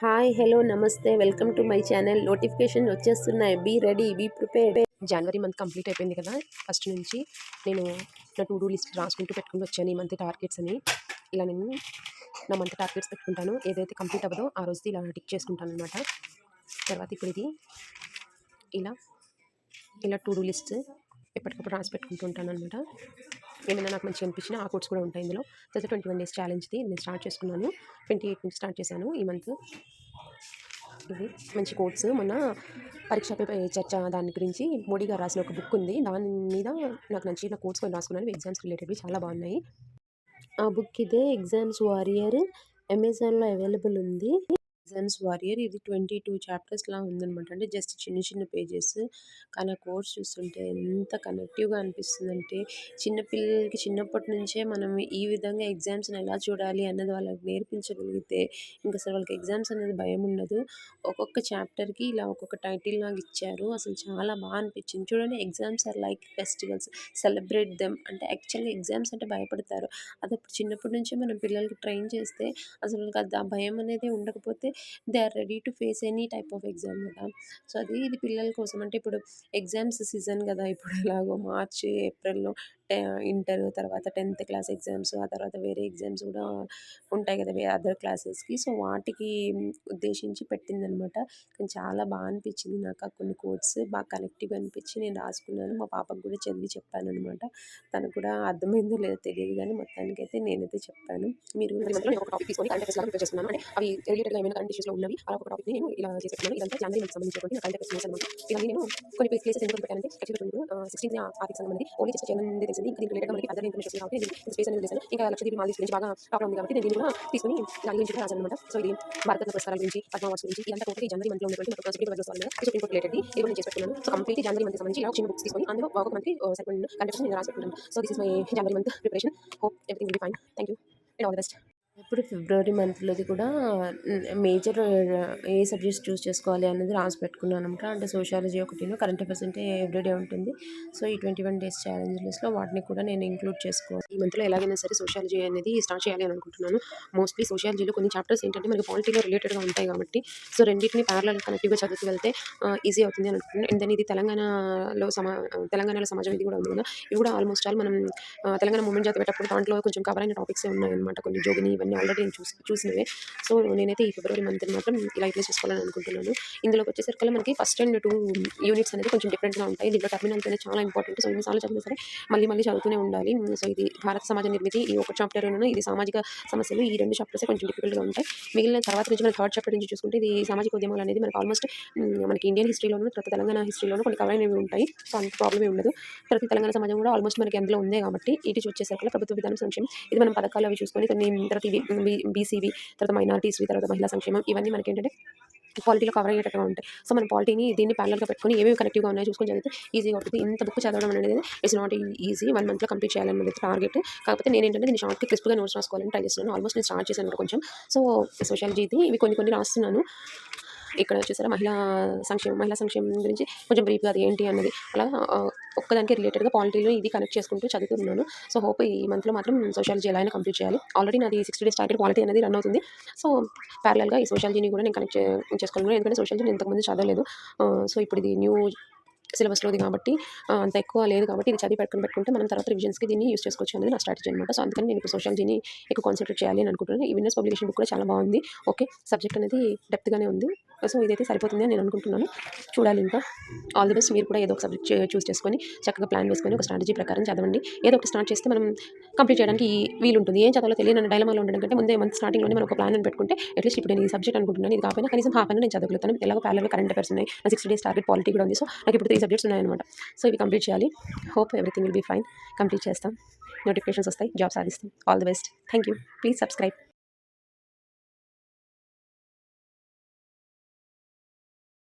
Hi hello నమస్తే welcome to my channel. Notification వచ్చేస్తున్నాయి. Be ready, be prepared. జనవరి month complete అయిపోయింది కదా. ఫస్ట్ నుంచి నేను నా టు డూ లిస్ట్ రాసుకుంటూ పెట్టుకుని వచ్చాను ఈ మంత్ టార్గెట్స్ అని. ఇలా నేను నా మంత్ టార్గెట్స్ పెట్టుకుంటాను. ఏదైతే కంప్లీట్ అవ్వదో ఆ రోజు ఇలా టిక్ చేసుకుంటాను అనమాట. తర్వాత ఇప్పుడు ఇది ఇలా ఇలా టు డూ లిస్ట్ ఎప్పటికప్పుడు రాసి పెట్టుకుంటూ ఉంటాను అనమాట. ఏమైనా నాకు మంచిగా అనిపించిన ఆ కోడ్స్ కూడా ఉంటాయి ఇందులో. తర్వాత 21 డేస్ ఛాలెంజ్ది నేను స్టార్ట్ చేసుకున్నాను. 28 నుంచి స్టార్ట్ చేశాను ఈ మంత్. ఇది మంచి కోడ్స్ మొన్న పరీక్ష చర్చ దాని గురించి మోడీ గారు రాసిన ఒక బుక్ ఉంది. దాని మీద నాకు నచ్చిన కోడ్స్ కొన్ని రాసుకున్నాను. ఎగ్జామ్స్ రిలేటెడ్వి చాలా బాగున్నాయి. ఆ బుక్ ఇదే, ఎగ్జామ్స్ వారియర్. అమెజాన్లో అవైలబుల్ ఉంది. ఎగ్జామ్స్ వారియర్ ఇది 22 చాప్టర్స్లా ఉందనమాట. అంటే జస్ట్ చిన్న చిన్న పేజెస్, కానీ ఆ కోర్స్ చూస్తుంటే ఎంత కనెక్టివ్గా అనిపిస్తుందంటే చిన్నపిల్లలకి చిన్నప్పటి నుంచే మనం ఈ విధంగా ఎగ్జామ్స్ని ఎలా చూడాలి అన్నది వాళ్ళకి నేర్పించగలిగితే ఇంకా అసలు వాళ్ళకి ఎగ్జామ్స్ అనేది భయం ఉండదు. ఒక్కొక్క చాప్టర్కి ఇలా ఒక్కొక్క టైటిల్ లాగా ఇచ్చారు. అసలు చాలా బాగా అనిపించింది. చూడండి, exams are like festivals, celebrate them. అంటే యాక్చువల్గా ఎగ్జామ్స్ అంటే భయపడతారు. అది అప్పుడు చిన్నప్పటి నుంచే మనం పిల్లలకి ట్రైన్ చేస్తే అసలు వాళ్ళకి ఆ భయం అనేది ఉండకపోతే they are ready to face any type of exam కదా. సో ఇది పిల్లల కోసం. అంటే ఇప్పుడు ఎగ్జామ్స్ సీజన్ కదా. ఇప్పుడు ఎలాగో మార్చ్ ఏప్రిల్లో ఇంటర్, తర్వాత 10th క్లాస్ ఎగ్జామ్స్, ఆ తర్వాత వేరే ఎగ్జామ్స్ కూడా ఉంటాయి కదా అదర్ క్లాసెస్కి. సో వాటికి ఉద్దేశించి పెట్టిందనమాట. కానీ చాలా బాగా అనిపించింది నాకు. ఆ కొన్ని కోడ్స్ బాగా కనెక్టివ్గా అనిపించి నేను రాసుకున్నాను. మా పాపకు కూడా చదివి చెప్పాను అనమాట. తనకు కూడా అర్థమైందో లేదో తెలియదు, కానీ మొత్తానికైతే నేనైతే చెప్పాను. మీరు ఒక టాపిక్ తీసుకొని కరెంట్ అఫైర్స్ లాగా ప్రిపేర్ చేస్తున్నాను. అంటే అవి రిలేటెడ్గా ఏమైనా కరెంట్ ఇష్యూస్లో ఉన్నవి అలా ఒక టాపిక్ని నేను ఇలా చేసేస్తున్నాను. ఇదంతా జనవరి మంత్కి సంబంధించినటువంటి కరెంట్ అఫైర్స్ న్యూస్ అనమాట. ఇవన్నీ నేను కొన్ని ప్లేసెస్ ఎందుకు పెట్టానంటే యాక్చువల్గా 16 ఆర్థిక సంఘం అనేది ఓన్లీ జస్ట్ చేయమని తెలిసింది. ఇంకా దీనికి రిలేటెడ్గా మనకి అదర్ ఇన్ఫర్మేషన్ వస్తుంది కాబట్టి నేను స్పేస్ అనేది చేశాను. ఇంకా లక్షద్వీప్ మాల్దీవ్స్ గురించి బాగా టాప్లో ఉంది కాబట్టి నేను దీన్ని కూడా తీసుకొని దాని గురించి కూడా రాశాను అనమాట. సో ఇది భారతరత్న పురస్కారాల గురించి, పద్మ అవార్డ్స్ గురించి, ఇదంతా టోటల్ జనవరి మంత్లో ఉన్నటువంటి మనకు సుప్రీం కోర్టు వల్ల సుప్రీం కోర్టు రిలేటెడ్ ఇది కూడా నేను చేసి పెట్టుకున్నాను. సో కంప్లీట్ జనవరి మంత్కి సంబంధించి ఇలా చిన్న బుక్స్ తీసుకొని అందులో ఒక మంత్కి సరిపడిన కంటెంట్స్ నేను రాసి పెట్టుకున్నాను. So this is my January month preparation. Hope everything will be fine. Thank you and all the best. ఇప్పుడు ఫిబ్రవరి మంత్లోది కూడా మేజర్ ఏ సబ్జెక్ట్స్ చూస్ చేసుకోవాలి అనేది రాసి పెట్టుకున్నాను అనమాట. అంటే సోషాలజీ ఒకటిను, కరెంట్ అఫైర్స్ అంటే ఎవ్రీడే ఉంటుంది. సో ఈ 21 డేస్ ఛాలెంజ్ లిస్ట్లో వాటిని కూడా నేను ఇంక్లూడ్ చేసుకోవాలి. ఈ మంత్లో ఎలాగైనా సరే సోషాలజీ అనేది స్టార్ట్ చేయాలి అని అనుకుంటున్నాను. మోస్ట్లీ సోషాలజీలో కొన్ని చాప్టర్స్ ఏంటంటే మనకి పాలిటీలో రిలేటెడ్గా ఉంటాయి కాబట్టి సో రెండింటిని ప్యారలల్ కనెక్టివ్గా చదువుతూ వెళ్తే ఈజీ అవుతుంది అని అనుకుంటున్నాను. అండ్ దెన్ ఇది తెలంగాణలో సమాజం ఇది కూడా ఉంది కదా. ఇవి కూడా ఆల్మోస్ట్ ఆల్ మనం తెలంగాణ మూమెంట్ చదివేటప్పుడు దాంట్లో కొంచెం కవర్ అయిన టాపిక్స్ ఉన్నాయన్నమాట. కొన్ని జోగిని ఇవన్నీ ఆల్రెడీ నేను చూసినవే. సో నేనైతే ఈ ఫిబ్రవరి మంత్ మాత్రం ఇలా యూటిలైజ్ చేసుకోవాలని అనుకుంటున్నాను. ఇందులోకి వచ్చేసరికి మనకి ఫస్ట్ అండ్ 2 యూనిట్స్ అనేది కొంచెం డిఫరెంట్గా ఉంటాయి. దీంట్లో టర్మినాలజీ అనేది చాలా ఇంపార్టెంట్. సో ఎన్నిసార్లు చదివినా సరే మళ్ళీ చదువుతూనే ఉండాలి. సో ఇది భారత సమాజ నిర్మితి ఈ ఒక చాప్టర్, ఇది సామాజిక సమస్యలు, ఈ 2 చాప్టర్స్ కొంచెం డిఫికల్ట్గా ఉంటాయి. మిగిలిన తర్వాత నుంచి మనం థర్డ్ చాప్టర్ నుంచి చూసుకుంటే ఇది సామాజిక ఉద్యమాలు అనేది మనకు ఆల్మోస్ట్ మనకి ఇండియన్ హిస్టరీలోను, తర్వాత తెలంగాణ హిస్టరీలోను కొన్ని కవర్ అయినవి ఉంటాయి. సో అంత ప్రాబ్లమే ఉండదు. ప్రతి తెలంగాణ సమాజం కూడా ఆల్మోస్ట్ మనకి అందులో ఉందే కాబట్టి ఇటు వచ్చేసరికి ప్రభుత్వ విధానం సంక్షేమం ఇది మనం పథకాలు అవి చూసుకొని కొన్ని తర్వాత ఇవి బీసీవి, తర్వాత మైనారిటీస్వి, తర్వాత మహిళా సంక్షేమం, ఇవన్నీ మనకి ఏంటంటే పాలిటీలో కవర్ అయ్యేటట్టుగా ఉంటాయి. సో మన పాలిటీని దీన్ని ప్యారల్గా పెట్టుకొని ఏమేమి కనెక్టివ్గా ఉన్నాయో చూసుకొని చదివితే ఈజీగా ఉంటుంది. ఇంత బుక్ చదవడం అనేది ఇట్స్ నాట్ ఈజీ. 1 మంత్లో కంప్లీట్ చేయాలన్నది టార్గెట్. కాకపోతే నేను ఏంటంటే దీన్ని షార్ట్కి క్రిస్ప్గా నోట్స్ రాసుకోవాలని ట్రై చేస్తున్నాను. ఆల్మోస్ట్ నేను స్టార్ట్ చేశాను కొంచెం. సో సోషాలజీది ఇవి కొన్ని రాస్తున్నాను. ఇక్కడ చూసారా మహిళా సంక్షేమం గురించి కొంచెం బ్రీఫ్గా అది ఏంటి అన్నది అలా ఒక్కదానికి రిలేటెడ్గా పాలిటీలో ఇది కనెక్ట్ చేసుకుంటూ చదువుతున్నాను. సో హోప్ ఈ మంత్లో మాత్రం సోషాలజీ ఎలా అయినా కంప్లీట్ చేయాలి. ఆల్రెడీ నాది 60 డేస్ టార్గెట్ పాలిటీ అనేది రన్ అవుతుంది. సో ప్యారలల్గా ఈ సోషాలజీని కూడా నేను కనెక్ట్ చేసుకోవాలి. ఎందుకంటే సోషాలజీ నేను ఇంతకుముందు చదవలేదు. సో ఇప్పుడు ఇది న్యూ సిలబస్లోది కాబట్టి అంత ఎక్కువ లేదు కాబట్టి ఇది చదివి పెట్టుకుంటే మనం తర్వాత రివిజన్స్కి దీన్ని యూస్ చేసుకోవచ్చు అనేది నా స్ట్రాటజీ అనమాట. సో అందుకని నేను ఇప్పుడు సోషాలజీని ఎక్కువ కాన్సన్ట్రేట్ చేయాలి అని అనుకుంటున్నాను. ఈ విన్నర్స్ పబ్లికేషన్ బుక్ కూడా చాలా బాగుంది. ఓకే, సబ్జెక్ట్ అనేది డెప్త్గానే ఉంది. సో ఇదైతే సరిపోతుంది అని నేను అనుకుంటున్నాను. చూడాలి ఇంకా. All the best. మీరు కూడా ఏదో ఒక సబ్జెక్ట్ చూస్ చేసుకొని చక్కగా ప్లాన్ వేసుకొని ఒక స్ట్రాటజీ ప్రకారం చదవండి. ఏదో ఒకటి స్టార్ట్ చేస్తే మనం కంప్లీట్ చేయడానికి వీలుంటుంది. ఏం చదవాలో తెలియని డైలమాలో ఉండడం కంటే ముందే మంత్ స్టార్టింగ్లోనే మనం ఒక ప్లాన్ అని పెట్టుకుంటే అట్లీస్ట్ ఇప్పుడు నేను ఈ సబ్జెక్ట్ అనుకుంటున్నాను, ఇది కాకపోయినా కనీసం హాఫ్ అన్న నేను చదవగలుగుతాను. ఎలాగో ప్యారలల్గా కరెంట్ అఫైర్స్ ఉన్నాయి, నా 60 డేస్ టార్గెట్ పాలిటీ కూడా ఉంది. సో నాకు ఇప్పుడు 3 సబ్జెక్ట్స్ ఉన్నాయన్నమాట. సో ఇవి కంప్లీట్ చేయాలి. Hope everything will be fine. Complete చేస్తాం, నోటిఫికేషన్స్ వస్తాయి, జాబ్ సాధిస్తాం. All the best. Thank you. Please subscribe.